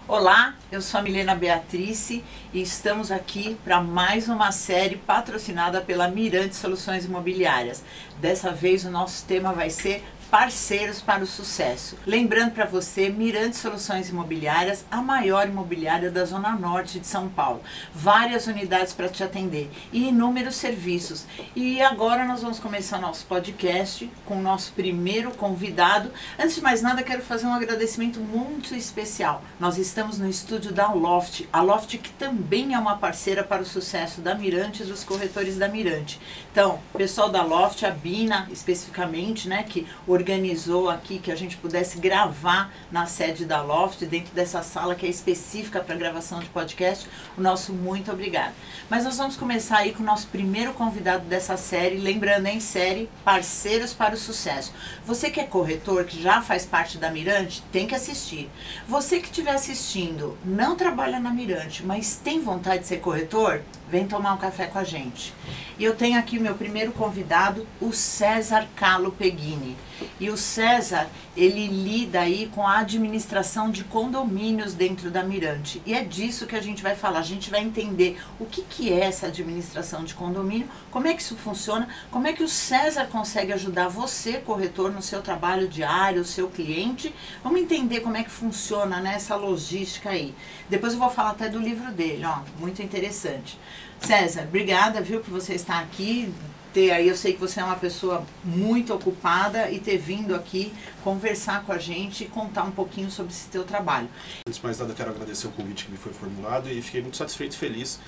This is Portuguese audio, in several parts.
Olá, eu sou a Milena Beatrice e estamos aqui para mais uma série patrocinada pela Mirante Soluções Imobiliárias. Dessa vez o nosso tema vai ser Parceiros para o Sucesso. Lembrando para você, Mirante Soluções Imobiliárias, a maior imobiliária da Zona Norte de São Paulo. Várias unidades para te atender e inúmeros serviços. E agora nós vamos começar nosso podcast com o nosso primeiro convidado. Antes de mais nada, quero fazer um agradecimento muito especial. Nós estamos no estúdio da Loft, a Loft que também é uma parceira para o sucesso da Mirante e dos corretores da Mirante. Então, o pessoal da Loft, a Bina especificamente, né, que organizou aqui que a gente pudesse gravar na sede da Loft, dentro dessa sala que é específica para gravação de podcast, o nosso muito obrigado. Mas nós vamos começar aí com o nosso primeiro convidado dessa série, lembrando em série, Parceiros para o Sucesso. Você que é corretor, que já faz parte da Mirante, tem que assistir. Você que estiver assistindo, não trabalha na Mirante, mas tem vontade de ser corretor, vem tomar um café com a gente. E eu tenho aqui o meu primeiro convidado, o César Calo Peghini. E o César, ele lida aí com a administração de condomínios dentro da Mirante. E é disso que a gente vai falar. A gente vai entender o que é essa administração de condomínio, como é que isso funciona, como é que o César consegue ajudar você, corretor, no seu trabalho diário, o seu cliente. Vamos entender como é que funciona, né, essa logística aí. Depois eu vou falar até do livro dele, ó, muito interessante. César, obrigada, viu, por você estar aqui. Eu sei que você é uma pessoa muito ocupada e ter vindo aqui conversar com a gente e contar um pouquinho sobre esse teu trabalho. Antes de mais nada, quero agradecer o convite que me foi formulado e fiquei muito satisfeito e feliz.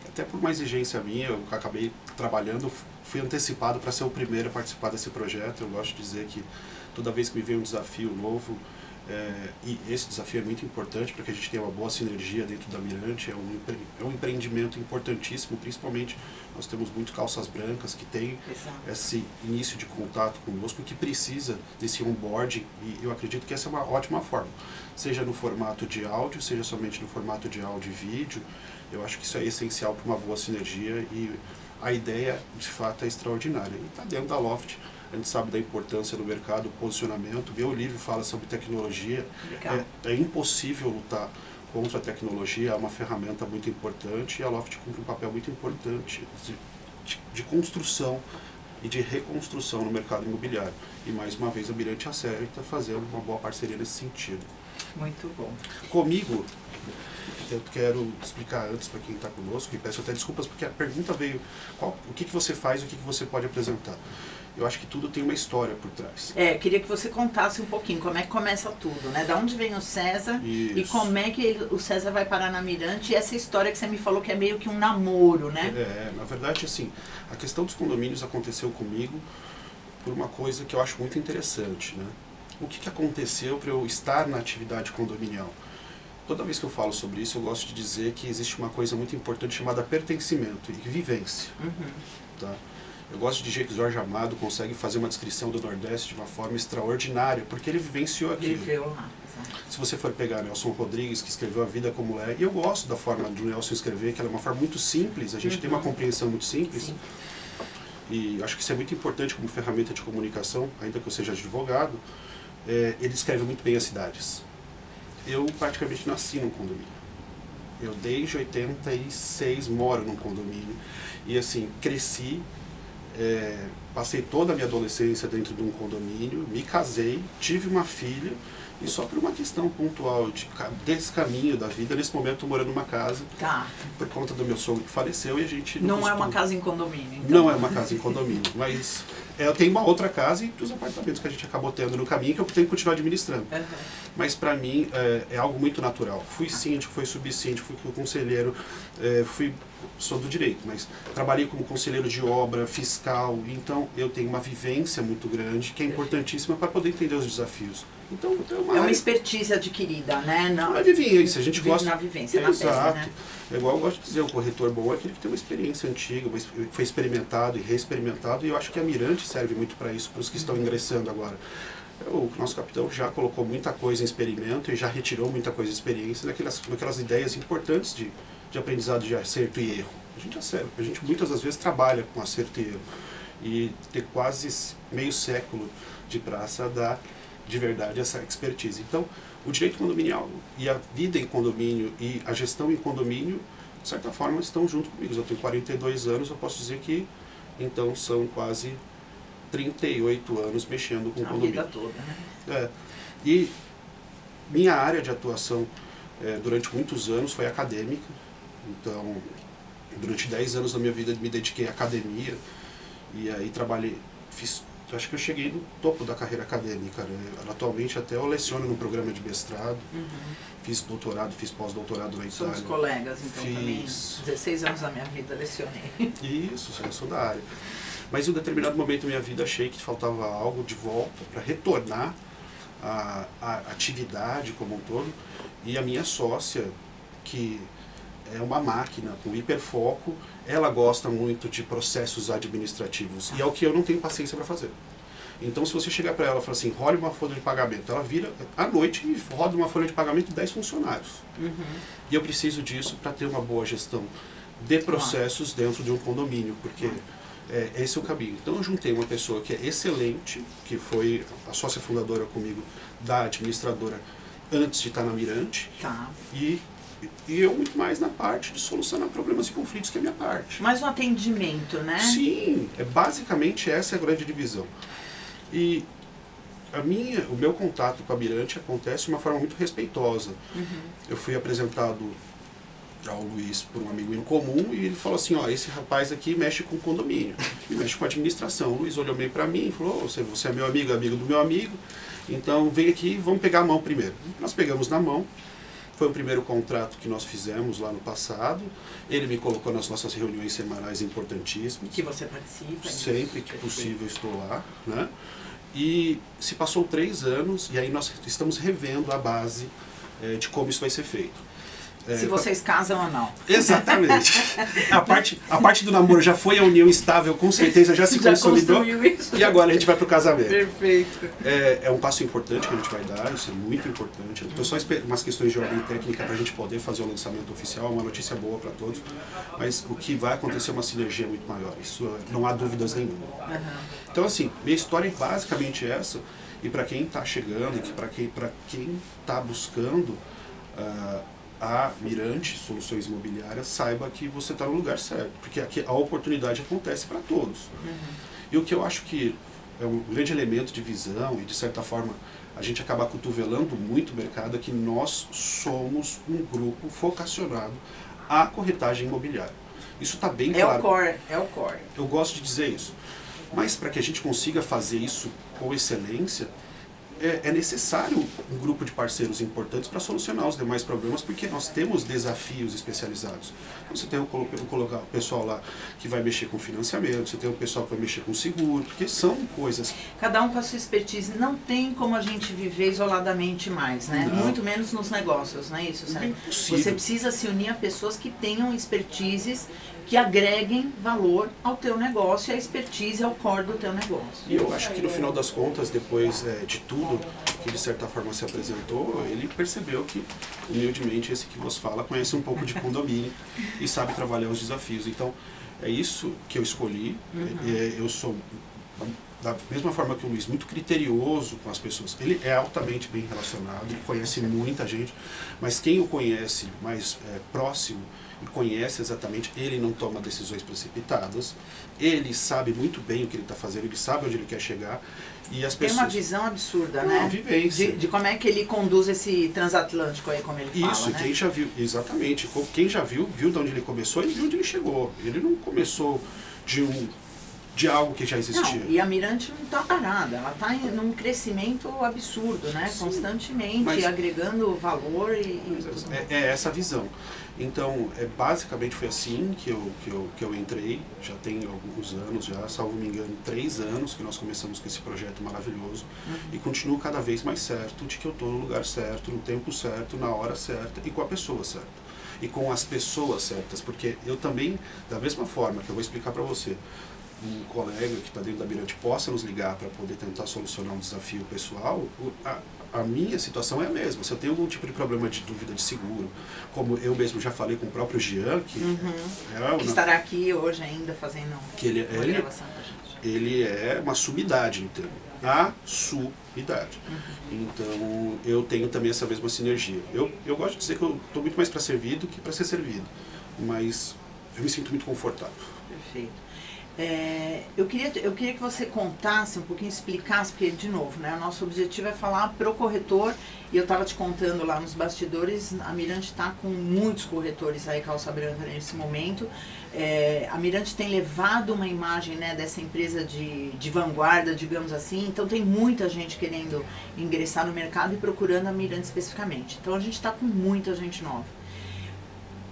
Até por uma exigência minha, eu acabei trabalhando, fui antecipado para ser o primeiro a participar desse projeto. Eu gosto de dizer que toda vez que me vem um desafio novo, e esse desafio é muito importante para que a gente tenha uma boa sinergia dentro da Mirante, é um empreendimento importantíssimo, principalmente nós temos muito calças brancas que tem esse início de contato conosco, que precisa desse onboarding, e eu acredito que essa é uma ótima forma, seja no formato de áudio, seja somente no formato de áudio e vídeo. Eu acho que isso é essencial para uma boa sinergia e a ideia de fato é extraordinária. E está dentro da Loft. A gente sabe da importância do mercado, posicionamento. Meu livro fala sobre tecnologia. É impossível lutar contra a tecnologia, é uma ferramenta muito importante e a Loft cumpre um papel muito importante de construção e de reconstrução no mercado imobiliário. E mais uma vez a Mirante acerta fazendo uma boa parceria nesse sentido. Muito bom. Comigo, eu quero explicar antes para quem está conosco, e peço até desculpas porque a pergunta veio, o que você faz e o que você pode apresentar. Eu acho que tudo tem uma história por trás. Eu queria que você contasse um pouquinho como é que começa tudo, né? Da onde vem o César e como é que o César vai parar na Mirante, e essa história que você me falou que é meio que um namoro, né? Na verdade, assim, a questão dos condomínios aconteceu comigo por uma coisa que eu acho muito interessante, né? O que aconteceu para eu estar na atividade condominial? Toda vez que eu falo sobre isso, eu gosto de dizer que existe uma coisa muito importante chamada pertencimento e vivência. Tá? Eu gosto de dizer que Jorge Amado consegue fazer uma descrição do Nordeste de uma forma extraordinária, porque ele vivenciou aquilo. Viveu lá. Se você for pegar Nelson Rodrigues, que escreveu A Vida Como É, e eu gosto da forma do Nelson escrever, que ela é uma forma muito simples, a gente tem uma compreensão muito simples. Sim. E acho que isso é muito importante como ferramenta de comunicação, ainda que eu seja advogado. Ele escreve muito bem as cidades. Eu praticamente nasci num condomínio. Eu desde 86 moro num condomínio. E assim, cresci, passei toda a minha adolescência dentro de um condomínio, me casei, tive uma filha, e só por uma questão pontual desse caminho da vida, nesse momento eu morando numa casa, por conta do meu sogro que faleceu, e a gente não é uma casa em condomínio, então. Não é uma casa em condomínio, mas eu tenho uma outra casa e os apartamentos que a gente acabou tendo no caminho que eu tenho que continuar administrando. Mas para mim é algo muito natural. Fui síndico, fui subsíndico, fui conselheiro, sou do direito, mas trabalhei como conselheiro de obra, fiscal, então eu tenho uma vivência muito grande que é importantíssima para poder entender os desafios. Então, é uma expertise adquirida, né? Não é vivência, a gente gosta... Na vivência, na Exato. tese, né? É igual eu gosto de dizer, o corretor bom é aquele que tem uma experiência antiga, foi experimentado e reexperimentado, e eu acho que a Mirante serve muito para isso, para os que estão ingressando agora. O nosso capitão já colocou muita coisa em experimento e já retirou muita coisa de experiência naquelas ideias importantes de aprendizado de acerto e erro. A gente muitas das vezes trabalha com acerto e erro. E ter quase meio século de praça dá de verdade essa expertise. Então, o direito condominial e a vida em condomínio e a gestão em condomínio, de certa forma, estão junto comigo. Eu tenho 42 anos, eu posso dizer que, então, são quase 38 anos mexendo com condomínio. A vida toda, né? E minha área de atuação durante muitos anos foi acadêmica. Então, durante 10 anos da minha vida me dediquei à academia e aí trabalhei, acho que eu cheguei no topo da carreira acadêmica, né? Atualmente até eu leciono no programa de mestrado, fiz doutorado, fiz pós-doutorado na Itália. Somos colegas, então também, 16 anos da minha vida lecionei. Isso, eu sou da área. Mas em um determinado momento da minha vida achei que faltava algo de volta para retornar a atividade como um todo, e a minha sócia, que é uma máquina com hiperfoco, ela gosta muito de processos administrativos, e é o que eu não tenho paciência para fazer. Então, se você chegar para ela e falar assim, role uma folha de pagamento, ela vira à noite e roda uma folha de pagamento de 10 funcionários. E eu preciso disso para ter uma boa gestão de processos dentro de um condomínio, porque esse é o caminho. Então eu juntei uma pessoa que é excelente, que foi a sócia fundadora comigo da administradora antes de estar na Mirante, e eu muito mais na parte de solucionar problemas e conflitos, que é a minha parte. Mais um atendimento, né? Sim, basicamente essa é a grande divisão. E o meu contato com a Mirante acontece de uma forma muito respeitosa. Eu fui apresentado ao Luiz por um amigo em comum e ele falou assim, ó, esse rapaz aqui mexe com condomínio, e mexe com administração. O Luiz olhou meio para mim e falou, você é meu amigo, amigo do meu amigo, então vem aqui, vamos pegar a mão primeiro. Nós pegamos na mão, foi o primeiro contrato que nós fizemos lá no passado, ele me colocou nas nossas reuniões semanais importantíssimas. Que você participa. Sempre que possível estou lá, né? E se passou 3 anos e aí nós estamos revendo a base de como isso vai ser feito. Se vocês casam ou não. Exatamente. A parte do namoro já foi a união estável, com certeza já se consolidou. E agora a gente vai para o casamento. Perfeito. É um passo importante que a gente vai dar, isso é muito importante. Estou só esperando umas questões de ordem técnica para a gente poder fazer o lançamento oficial, uma notícia boa para todos. Mas o que vai acontecer é uma sinergia muito maior, isso não há dúvidas nenhuma. Então assim, minha história é basicamente essa, e para quem está chegando, e para quem está buscando a Mirante Soluções Imobiliárias, saiba que você está no lugar certo, porque aqui a oportunidade acontece para todos. E o que eu acho que é um grande elemento de visão, e de certa forma a gente acaba cotovelando muito o mercado, é que nós somos um grupo focacionado à corretagem imobiliária. Isso está bem claro. É o core. Eu gosto de dizer isso. Mas para que a gente consiga fazer isso com excelência, é necessário um grupo de parceiros importantes para solucionar os demais problemas, porque nós temos desafios especializados. Então, você tem o pessoal lá que vai mexer com financiamento, você tem o pessoal que vai mexer com seguro, porque são coisas... Cada um com a sua expertise. Não tem como a gente viver isoladamente mais, né? Não. Muito menos nos negócios, não é isso, Sérgio? Você precisa se unir a pessoas que tenham expertises, que agreguem valor ao teu negócio, e a expertise é o core do teu negócio. E eu acho que no final das contas, depois de tudo que de certa forma se apresentou, ele percebeu que, humildemente, esse que vos fala conhece um pouco de condomínio e sabe trabalhar os desafios. Então, é isso que eu escolhi. Eu sou, da mesma forma que o Luiz, muito criterioso com as pessoas. Ele é altamente bem relacionado, ele conhece muita gente, mas quem o conhece mais próximo e conhece exatamente, ele não toma decisões precipitadas, ele sabe muito bem o que ele está fazendo, ele sabe onde ele quer chegar, e as pessoas... Tem uma visão absurda, né? Uma vivência. De como é que ele conduz esse transatlântico aí, como ele fala, isso, né? Quem já viu, exatamente, quem já viu de onde ele começou e viu onde ele chegou. Ele não começou de algo que já existia. Não, e a Mirante não está parada, ela está num crescimento absurdo, né? Sim, constantemente, agregando valor é essa visão. Então, basicamente foi assim que eu entrei, já tem alguns anos, já, salvo me engano, 3 anos que nós começamos com esse projeto maravilhoso, e continuo cada vez mais certo de que eu estou no lugar certo, no tempo certo, na hora certa e com a pessoa certa. E com as pessoas certas, porque eu também, da mesma forma que eu vou explicar para você, um colega que está dentro da Mirante possa nos ligar para poder tentar solucionar um desafio pessoal, a minha situação é a mesma. Se eu tenho algum tipo de problema de dúvida de seguro, como eu mesmo já falei com o próprio Jean, que, que estará aqui hoje ainda fazendo que uma gravação com a gente. Ele é uma sumidade no termo. A sumidade. Então, eu tenho também essa mesma sinergia. Eu gosto de dizer que eu estou muito mais para servir do que para ser servido, mas eu me sinto muito confortável. Perfeito. Eu queria que você contasse um pouquinho, explicasse, porque, de novo, né, o nosso objetivo é falar pro corretor, e eu estava te contando lá nos bastidores, a Mirante está com muitos corretores aí, calça branca, nesse momento. A Mirante tem levado uma imagem, né, dessa empresa de vanguarda, digamos assim, então tem muita gente querendo ingressar no mercado e procurando a Mirante especificamente. Então a gente está com muita gente nova.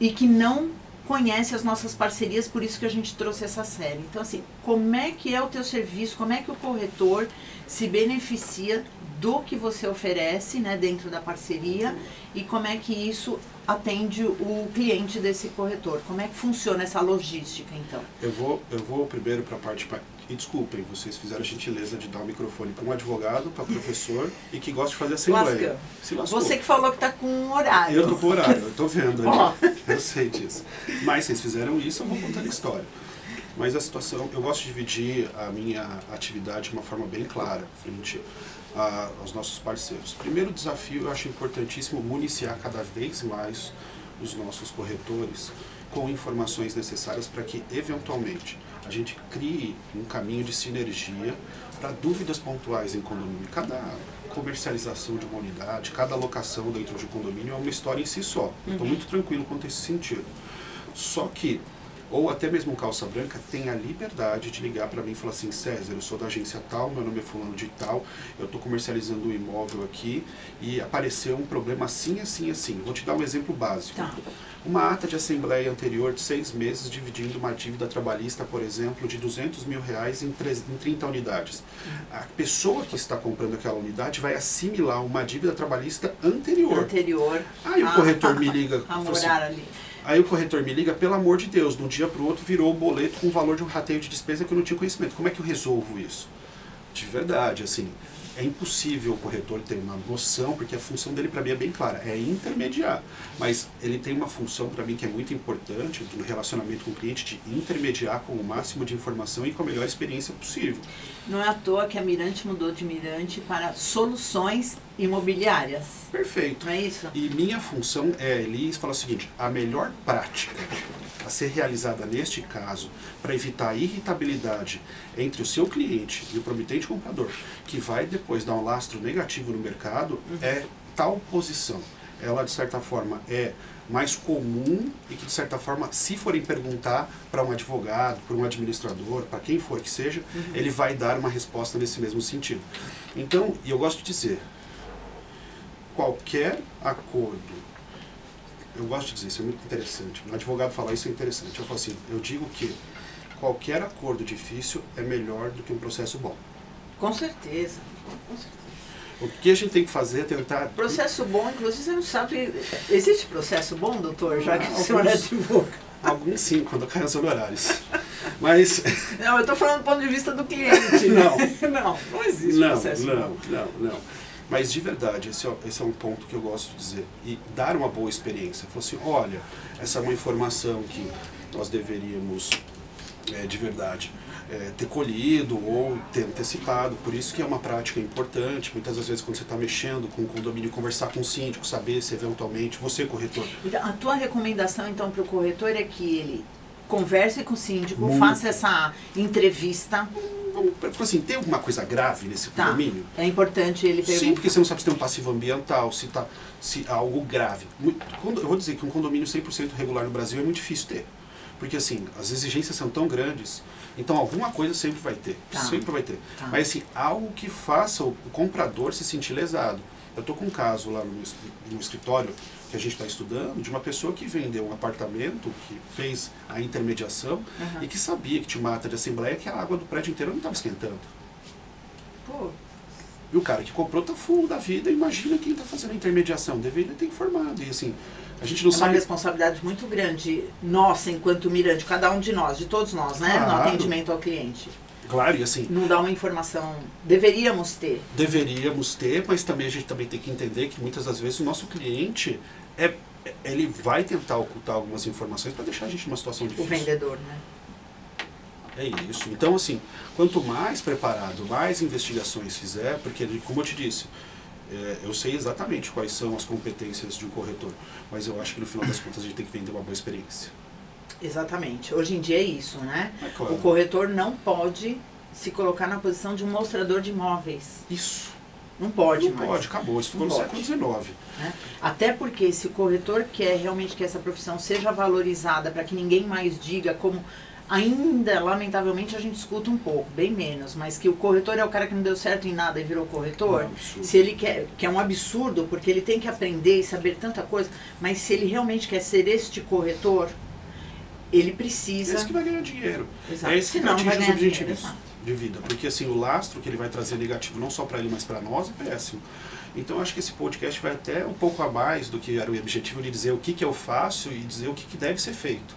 E que não conhece as nossas parcerias, por isso que a gente trouxe essa série. Então, assim, como é que é o teu serviço, como é que o corretor se beneficia do que você oferece, né, dentro da parceria, e como é que isso atende o cliente desse corretor? Como é que funciona essa logística, então? Eu vou primeiro para a parte... E desculpem, vocês fizeram a gentileza de dar o microfone para um advogado, para professor e que gosta de fazer assembleia. Se lascou. Você que falou que está com um horário. Eu estou com horário, eu estou vendo ali. Eu sei disso. Mas vocês fizeram isso, eu vou contar a história. Mas a situação, eu gosto de dividir a minha atividade de uma forma bem clara, frente aos nossos parceiros. Primeiro desafio, eu acho importantíssimo municiar cada vez mais os nossos corretores com informações necessárias para que, eventualmente, a gente crie um caminho de sinergia para dúvidas pontuais em condomínio. Cada comercialização de uma unidade, cada alocação dentro de um condomínio é uma história em si só. Estou muito tranquilo quanto a esse sentido. Só que, ou até mesmo um calça branca, tem a liberdade de ligar para mim e falar assim: César, eu sou da agência tal, meu nome é fulano de tal, eu estou comercializando um imóvel aqui e apareceu um problema assim, assim, assim. Vou te dar um exemplo básico. Tá. Uma ata de assembleia anterior de 6 meses dividindo uma dívida trabalhista, por exemplo, de R$200 mil em 30 unidades. A pessoa que está comprando aquela unidade vai assimilar uma dívida trabalhista anterior. Aí o corretor me liga... Aí o corretor me liga, pelo amor de Deus, de um dia para o outro virou o boleto com o valor de um rateio de despesa que eu não tinha conhecimento. Como é que eu resolvo isso? De verdade, assim, é impossível o corretor ter uma noção, porque a função dele para mim é bem clara, é intermediar. Mas ele tem uma função para mim que é muito importante no relacionamento com o cliente, de intermediar com o máximo de informação e com a melhor experiência possível. Não é à toa que a Mirante mudou de Mirante para soluções imobiliárias. Perfeito. Não é isso? E minha função é, Elis, fala o seguinte: a melhor prática a ser realizada neste caso, para evitar a irritabilidade entre o seu cliente e o promitente comprador, que vai depois dar um lastro negativo no mercado, é tal posição. Ela, de certa forma, é mais comum e que, de certa forma, se forem perguntar para um advogado, para um administrador, para quem for que seja, ele vai dar uma resposta nesse mesmo sentido. Então, e eu gosto de dizer, qualquer acordo, eu gosto de dizer, isso é muito interessante, um advogado falar isso é interessante, eu falo assim, eu digo que qualquer acordo difícil é melhor do que um processo bom. Com certeza, com certeza. O que a gente tem que fazer é tentar... Processo bom, inclusive, você não sabe... Existe processo bom, doutor, já que o senhor é advogado? Alguns sim, quando caem os honorários. Mas... Não, eu estou falando do ponto de vista do cliente. Não existe processo bom. Não. Mas de verdade, esse é um ponto que eu gosto de dizer. E dar uma boa experiência. Falar assim, olha, essa é uma informação que nós deveríamos, de verdade, ter colhido ou ter antecipado. Por isso que é uma prática importante. Muitas das vezes quando você está mexendo com o condomínio, conversar com o síndico, saber se eventualmente, você corretor... Então, a tua recomendação então para o corretor é que ele converse com o síndico, faça essa entrevista... Assim, tem alguma coisa grave nesse condomínio? É importante ele perguntar. Sim, porque você não sabe se tem um passivo ambiental, se há algo grave. Eu vou dizer que um condomínio 100% regular no Brasil é muito difícil ter. Porque assim, as exigências são tão grandes, então alguma coisa sempre vai ter. Sempre vai ter. Mas assim, algo que faça o comprador se sentir lesado. Eu estou com um caso lá no escritório que a gente está estudando, de uma pessoa que vendeu um apartamento, que fez a intermediação e que sabia que tinha uma ata de assembleia que a água do prédio inteiro não estava esquentando. Pô. E o cara que comprou está full da vida, imagina quem está fazendo a intermediação, deveria ter informado. E assim, A gente não É uma sabe... responsabilidade muito grande, nossa, enquanto Mirante, cada um de nós, enquanto Mirante, cada um de nós, de todos nós, né? Claro. No atendimento ao cliente. Claro, e assim... Não dá uma informação... Deveríamos ter. Deveríamos ter, mas também a gente também tem que entender que muitas das vezes o nosso cliente, ele vai tentar ocultar algumas informações para deixar a gente numa situação difícil. O vendedor, né? É isso. Então, assim, quanto mais preparado, mais investigações fizer, porque, como eu te disse, eu sei exatamente quais são as competências de um corretor, mas eu acho que no final das contas a gente tem que vender uma boa experiência. Exatamente. Hoje em dia é isso, né? É claro. O corretor não pode se colocar na posição de um mostrador de imóveis. Isso. Não pode mais. Não pode, acabou. Isso ficou no século XIX. Né? Até porque se o corretor quer realmente que essa profissão seja valorizada para que ninguém mais diga como... Ainda, lamentavelmente, a gente escuta um pouco, bem menos, mas que o corretor é o cara que não deu certo em nada e virou corretor. Se ele quer, que é um absurdo, porque ele tem que aprender e saber tanta coisa, mas se ele realmente quer ser este corretor, ele precisa... É esse que vai ganhar dinheiro. Exato. É esse que Senão atinge vai os ganhar objetivos dinheiro, de vida. Porque assim, o lastro que ele vai trazer negativo, não só para ele, mas para nós, é péssimo. Então acho que esse podcast vai até um pouco a mais do que era o objetivo de dizer o que eu faço e dizer o que deve ser feito.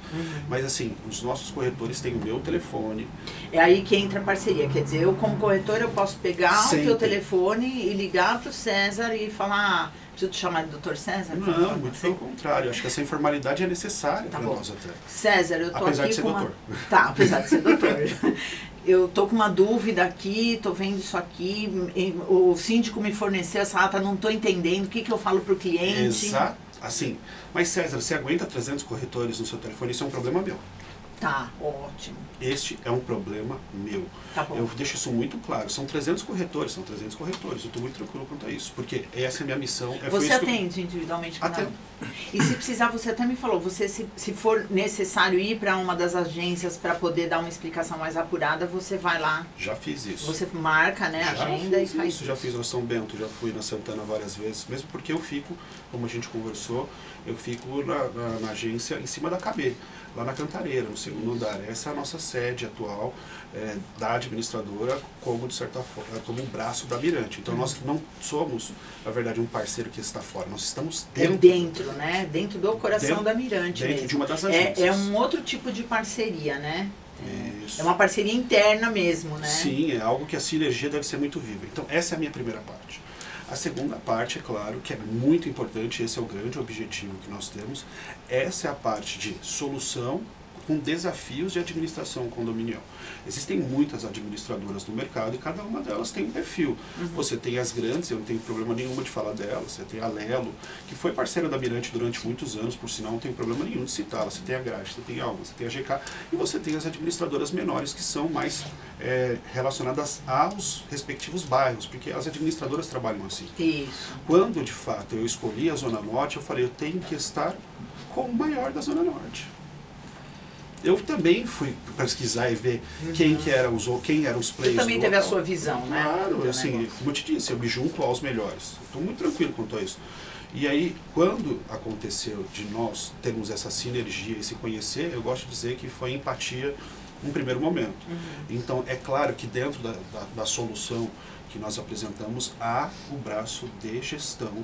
Mas assim, os nossos corretores têm o meu telefone. É aí que entra a parceria. Quer dizer, eu como corretor eu posso pegar Sempre. o teu telefone e ligar para o César e falar... Preciso te chamar de Dr. César? Não, muito pelo contrário. Acho que essa informalidade é necessária para nós até. César, eu tô apesar aqui de ser com doutor. Tá, apesar de ser doutor. Eu tô com uma dúvida aqui, tô vendo isso aqui, o síndico me forneceu essa ata, não tô entendendo, o que eu falo pro cliente? Exato. Assim, mas César, você aguenta 300 corretores no seu telefone? Isso é um problema meu. Tá, ótimo. Este é um problema meu. Tá bom. Eu deixo isso muito claro. São 300 corretores. Eu estou muito tranquilo quanto a isso. Porque essa é a minha missão. Você atende individualmente? Atendo. E se precisar, você até me falou, você se for necessário ir para uma das agências para poder dar uma explicação mais apurada, você vai lá. Já fiz isso. Você marca, né, a agenda e faz isso. Já fiz na São Bento, já fui na Santana várias vezes. Mesmo porque eu fico, como a gente conversou, eu fico na agência em cima da Cabê, lá na Cantareira, no segundo andar. Essa é a nossa sede atual da administradora, como de certa forma, como um braço da Mirante. Então nós não somos, na verdade, um parceiro que está fora, nós estamos dentro. Né? Dentro do coração da Mirante dentro mesmo. De uma das agências. É um outro tipo de parceria, né? Isso. É uma parceria interna mesmo, né? Sim, é algo que a sinergia deve ser muito viva. Então essa é a minha primeira parte. A segunda parte, é claro, que é muito importante, esse é o grande objetivo que nós temos, essa é a parte de solução com desafios de administração condominial. Existem muitas administradoras no mercado e cada uma delas tem um perfil. Você tem as grandes, eu não tenho problema nenhum de falar delas, você tem a Lelo, que foi parceira da Mirante durante muitos anos, por sinal não tem problema nenhum de citá-la. Você tem a Graxa, você tem a Alma, você tem a GK e você tem as administradoras menores que são mais relacionadas aos respectivos bairros, porque as administradoras trabalham assim. Isso. Quando de fato eu escolhi a Zona Norte, eu falei, eu tenho que estar com o maior da Zona Norte. Eu também fui pesquisar e ver quem eram os players. Você também teve a sua visão, né? Claro, assim, como eu te disse, eu me junto aos melhores. Estou muito tranquilo quanto a isso. E aí, quando aconteceu de nós termos essa sinergia e se conhecer, eu gosto de dizer que foi empatia num primeiro momento. Então, é claro que dentro da solução que nós apresentamos, há o braço de gestão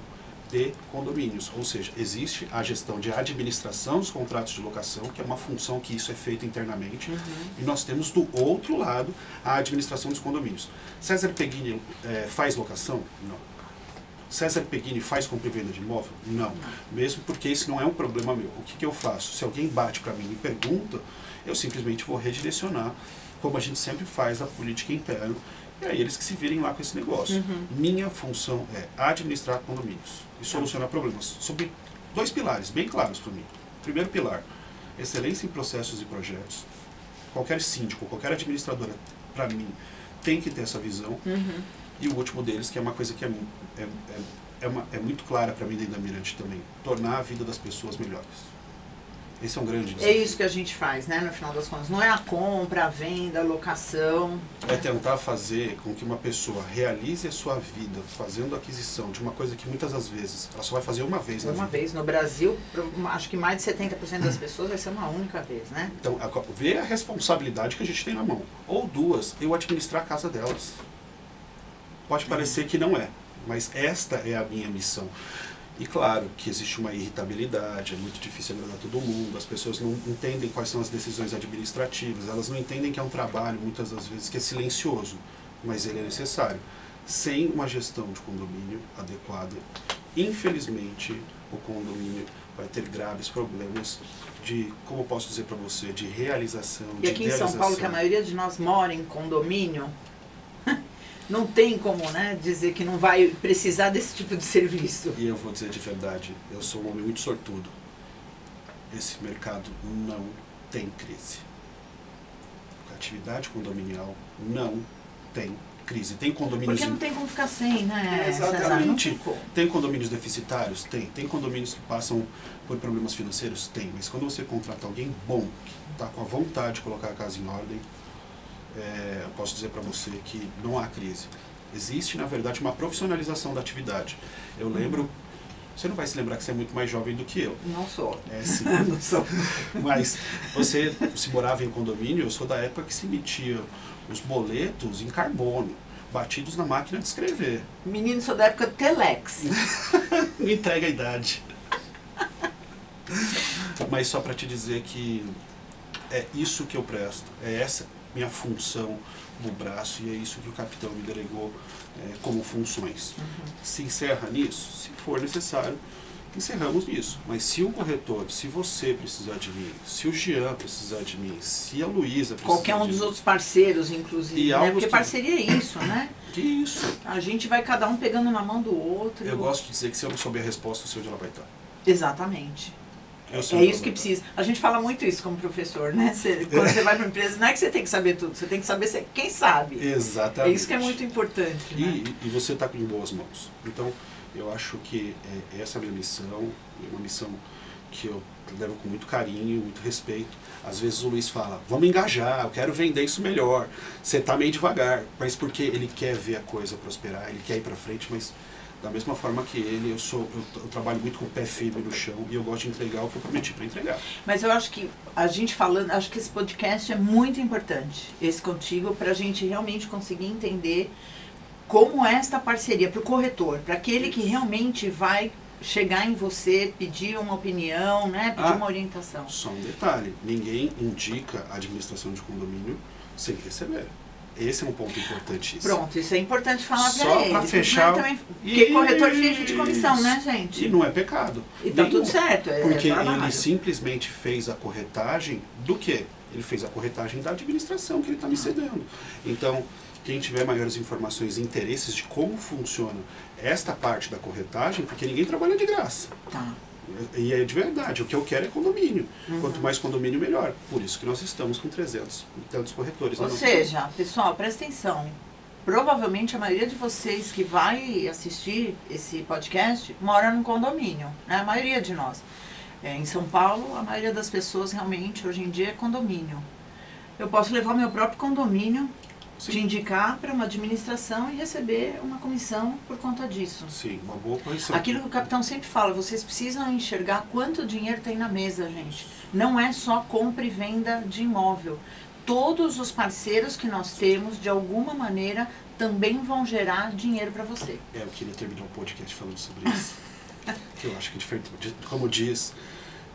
de condomínios, ou seja, existe a gestão de administração dos contratos de locação, que é uma função que isso é feito internamente, e nós temos do outro lado a administração dos condomínios. César Peghini faz locação? Não. César Peghini faz compra e venda de imóvel? Não. Mesmo porque isso não é um problema meu. O que eu faço? Se alguém bate para mim e pergunta, eu simplesmente vou redirecionar, como a gente sempre faz a política interna, e aí eles que se virem lá com esse negócio. Minha função é administrar condomínios e solucionar problemas sobre 2 pilares bem claros para mim. Primeiro pilar, excelência em processos e projetos. Qualquer síndico, qualquer administradora, para mim, tem que ter essa visão. E o último deles, que é uma coisa que é muito clara para mim dentro da Mirante também, tornar a vida das pessoas melhores. Esse é um grande desafio. É isso que a gente faz, né, no final das contas. Não é a compra, a venda, a locação. É tentar fazer com que uma pessoa realize a sua vida fazendo a aquisição de uma coisa que muitas das vezes ela só vai fazer uma vez na vida. Uma vez. No Brasil, acho que mais de 70% das pessoas vai ser uma única vez, né? Então, vê a responsabilidade que a gente tem na mão. Ou 2, eu administrar a casa delas. Pode parecer que não é, mas esta é a minha missão. E claro que existe uma irritabilidade, é muito difícil agradar todo mundo, as pessoas não entendem quais são as decisões administrativas, elas não entendem que é um trabalho, muitas das vezes, que é silencioso, mas ele é necessário. Sem uma gestão de condomínio adequada, infelizmente, o condomínio vai ter graves problemas de, como posso dizer para você, de realização, e aqui em São Paulo, que a maioria de nós mora em condomínio, não tem como, né, dizer que não vai precisar desse tipo de serviço. E eu vou dizer de verdade, eu sou um homem muito sortudo. Esse mercado não tem crise. A atividade condominial não tem crise. Tem condomínios... Porque não tem como ficar sem, né? Exatamente. Tem condomínios deficitários? Tem. Tem condomínios que passam por problemas financeiros? Tem. Mas quando você contrata alguém bom, que está com a vontade de colocar a casa em ordem, eu posso dizer para você que não há crise. Existe, na verdade, uma profissionalização da atividade. Eu lembro... Você não vai se lembrar que você é muito mais jovem do que eu. Não sou. Sim. Não sou. Mas você se morava em condomínio, eu sou da época que se emitia os boletos em carbono, batidos na máquina de escrever. Menino, sou da época do Telex. Me entrega a idade. Mas só para te dizer que é isso que eu presto, é essa minha função no braço e é isso que o capitão me delegou como funções. Se encerra nisso? Se for necessário, encerramos nisso. Mas se o corretor, se você precisar de mim, se o Jean precisar de mim, se a Luísa precisar qualquer um dos outros parceiros, inclusive, né? Porque parceria é isso, né? Que isso? A gente vai cada um pegando na mão do outro. Eu gosto de dizer que se eu não souber a resposta, eu sei onde ela vai estar. Exatamente. É isso que precisa. A gente fala muito isso como professor, né? Quando você vai para uma empresa, não é que você tem que saber tudo, você tem que saber quem sabe. Exatamente. É isso que é muito importante. Né? E você está em boas mãos. Então, eu acho que essa é a minha missão, é uma missão que eu levo com muito carinho, muito respeito. Às vezes o Luiz fala, vamos engajar, eu quero vender isso melhor. Você está meio devagar, mas porque ele quer ver a coisa prosperar, ele quer ir para frente, mas... Da mesma forma que ele, eu trabalho muito com o pé firme no chão e eu gosto de entregar o que eu prometi para entregar. Mas eu acho que a gente falando, acho que esse podcast é muito importante, esse contigo, para a gente realmente conseguir entender como é esta parceria para o corretor, para aquele que realmente vai chegar em você, pedir uma opinião, né, pedir uma orientação. Só um detalhe, ninguém indica a administração de condomínio sem receber. Esse é um ponto importantíssimo. Pronto, isso é importante falar para ele. Só para fechar... Também, porque corretor vive de comissão, né, gente? E não é pecado. E tá tudo certo. Porque ele simplesmente fez a corretagem do quê? Ele fez a corretagem da administração que ele está me cedendo. Então, quem tiver maiores informações e interesses de como funciona esta parte da corretagem, porque ninguém trabalha de graça. Tá. E é de verdade, o que eu quero é condomínio. Quanto mais condomínio, melhor. Por isso que nós estamos com 300 e tantos corretores. Ou seja, pessoal, presta atenção. Provavelmente a maioria de vocês que vai assistir esse podcast mora num condomínio, né? A maioria de nós. Em São Paulo, a maioria das pessoas realmente, hoje em dia, é condomínio. Eu posso levar o meu próprio condomínio, te indicar para uma administração e receber uma comissão por conta disso. Sim, uma boa correção. Aquilo que o capitão sempre fala, vocês precisam enxergar quanto dinheiro tem na mesa, gente. Não é só compra e venda de imóvel. Todos os parceiros que nós temos, de alguma maneira, também vão gerar dinheiro para você. Eu queria terminar o podcast falando sobre isso. Que eu acho que, como diz...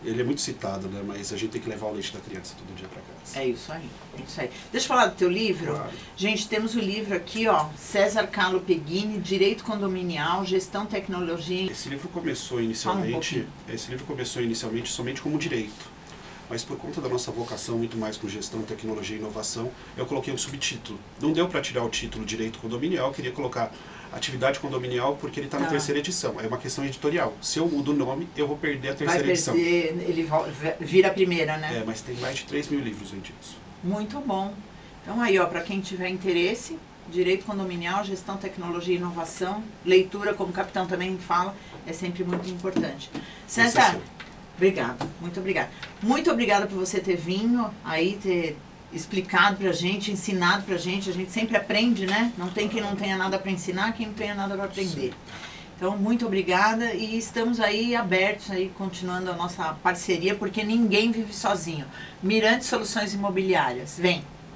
Ele é muito citado, né? Mas a gente tem que levar o leite da criança todo dia para casa. É isso aí, é isso aí. Deixa eu falar do teu livro. Claro. Gente, temos o livro aqui, ó, César Carlo Peghini, Direito Condominial, Gestão, Tecnologia. Esse livro começou inicialmente, somente como direito. Mas por conta da nossa vocação muito mais com gestão, tecnologia e inovação, eu coloquei um subtítulo. Não deu para tirar o título Direito Condominial, eu queria colocar Atividade Condominial porque ele está na terceira edição. É uma questão editorial. Se eu mudo o nome, eu vou perder a terceira edição. Ele vira a primeira, né? Mas tem mais de 3 mil livros vendidos. Muito bom. Então aí, ó, para quem tiver interesse, Direito Condominial, Gestão, Tecnologia e Inovação, leitura, como o capitão também fala, é sempre muito importante. César, obrigado, muito obrigada. Muito obrigada por você ter vindo aí, ter explicado pra gente, ensinado pra gente. A gente sempre aprende, né? Não tem quem não tenha nada para ensinar, quem não tenha nada para aprender. Então, muito obrigada e estamos aí abertos, aí, continuando a nossa parceria, porque ninguém vive sozinho. Mirante Soluções Imobiliárias, vem!